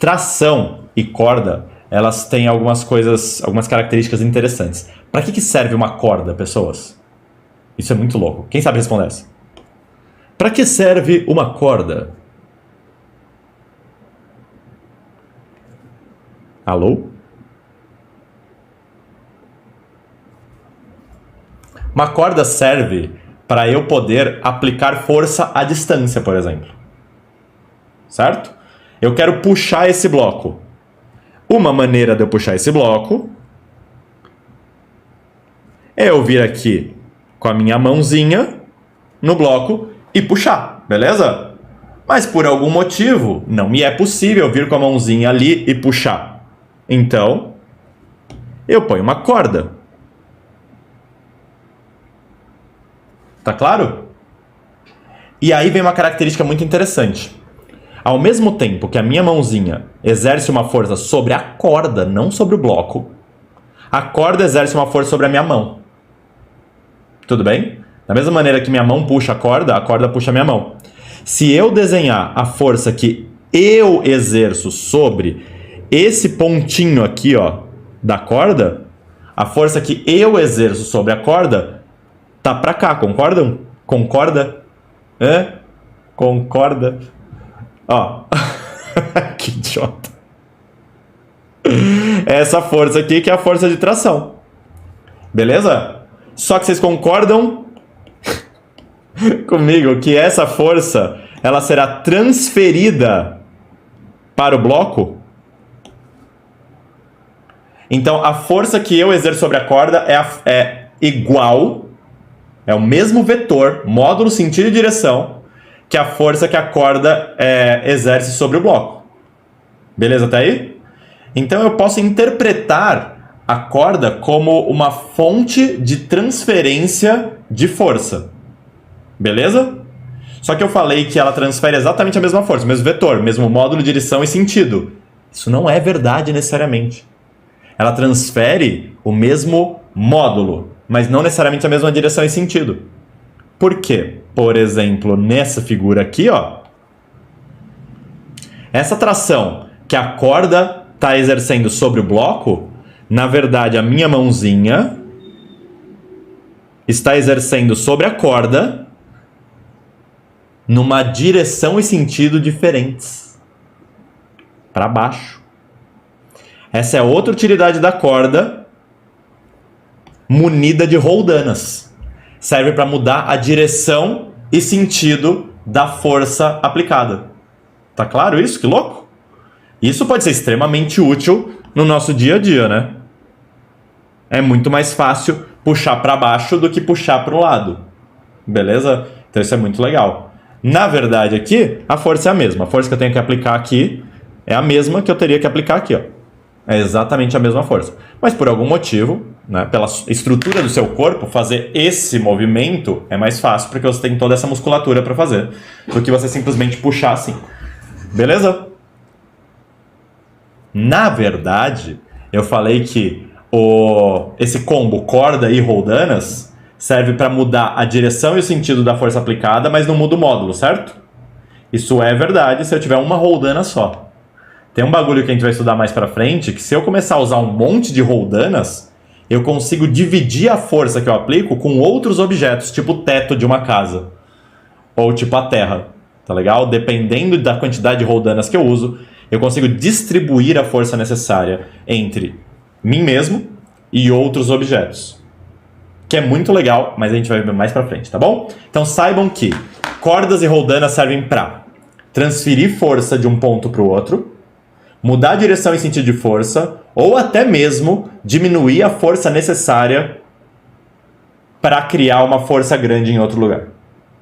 Tração e corda, elas têm algumas características interessantes. Para que serve uma corda, pessoas? Isso é muito louco. Quem sabe responder essa? Para que serve uma corda? Alô? Uma corda serve para eu poder aplicar força à distância, por exemplo. Certo? Eu quero puxar esse bloco. Uma maneira de eu puxar esse bloco é eu vir aqui com a minha mãozinha no bloco e puxar, beleza? Mas por algum motivo não me é possível vir com a mãozinha ali e puxar. Então, eu ponho uma corda. Tá claro? E aí vem uma característica muito interessante. Ao mesmo tempo que a minha mãozinha exerce uma força sobre a corda, não sobre o bloco, a corda exerce uma força sobre a minha mão. Tudo bem? Da mesma maneira que minha mão puxa a corda puxa a minha mão. Se eu desenhar a força que eu exerço sobre esse pontinho aqui, ó, da corda, a força que eu exerço sobre a corda tá pra cá, concordam? Concorda? Hã? Concorda? Ó. Que idiota. Essa força aqui que é a força de tração. Beleza? Só que vocês concordam comigo que essa força ela será transferida para o bloco? Então, a força que eu exerço sobre a corda é igual, é o mesmo vetor, módulo, sentido e direção, que a força que a corda exerce sobre o bloco. Beleza até aí? Então, eu posso interpretar a corda como uma fonte de transferência de força. Beleza? Só que eu falei que ela transfere exatamente a mesma força, o mesmo vetor, mesmo módulo, direção e sentido. Isso não é verdade necessariamente. Ela transfere o mesmo módulo, mas não necessariamente a mesma direção e sentido. Por quê? Por exemplo, nessa figura aqui, ó, essa tração que a corda está exercendo sobre o bloco, na verdade, a minha mãozinha está exercendo sobre a corda numa direção e sentido diferentes. Para baixo. Essa é outra utilidade da corda munida de roldanas. Serve para mudar a direção e sentido da força aplicada. Tá claro isso? Que louco? Isso pode ser extremamente útil no nosso dia a dia, né? É muito mais fácil puxar para baixo do que puxar para o lado. Beleza? Então isso é muito legal. Na verdade aqui, a força é a mesma. A força que eu tenho que aplicar aqui é a mesma que eu teria que aplicar aqui, ó. É exatamente a mesma força. Mas por algum motivo, né, pela estrutura do seu corpo, fazer esse movimento é mais fácil, porque você tem toda essa musculatura para fazer, do que você simplesmente puxar assim. Beleza? Na verdade, eu falei que esse combo corda e roldanas serve para mudar a direção e o sentido da força aplicada, mas não muda o módulo, certo? Isso é verdade se eu tiver uma roldana só. Tem um bagulho que a gente vai estudar mais pra frente, que se eu começar a usar um monte de roldanas, eu consigo dividir a força que eu aplico com outros objetos, tipo o teto de uma casa, ou tipo a terra, tá legal? Dependendo da quantidade de roldanas que eu uso, eu consigo distribuir a força necessária entre mim mesmo e outros objetos. Que é muito legal, mas a gente vai ver mais pra frente, tá bom? Então saibam que cordas e roldanas servem pra transferir força de um ponto pro outro, mudar a direção e sentido de força, ou até mesmo diminuir a força necessária para criar uma força grande em outro lugar.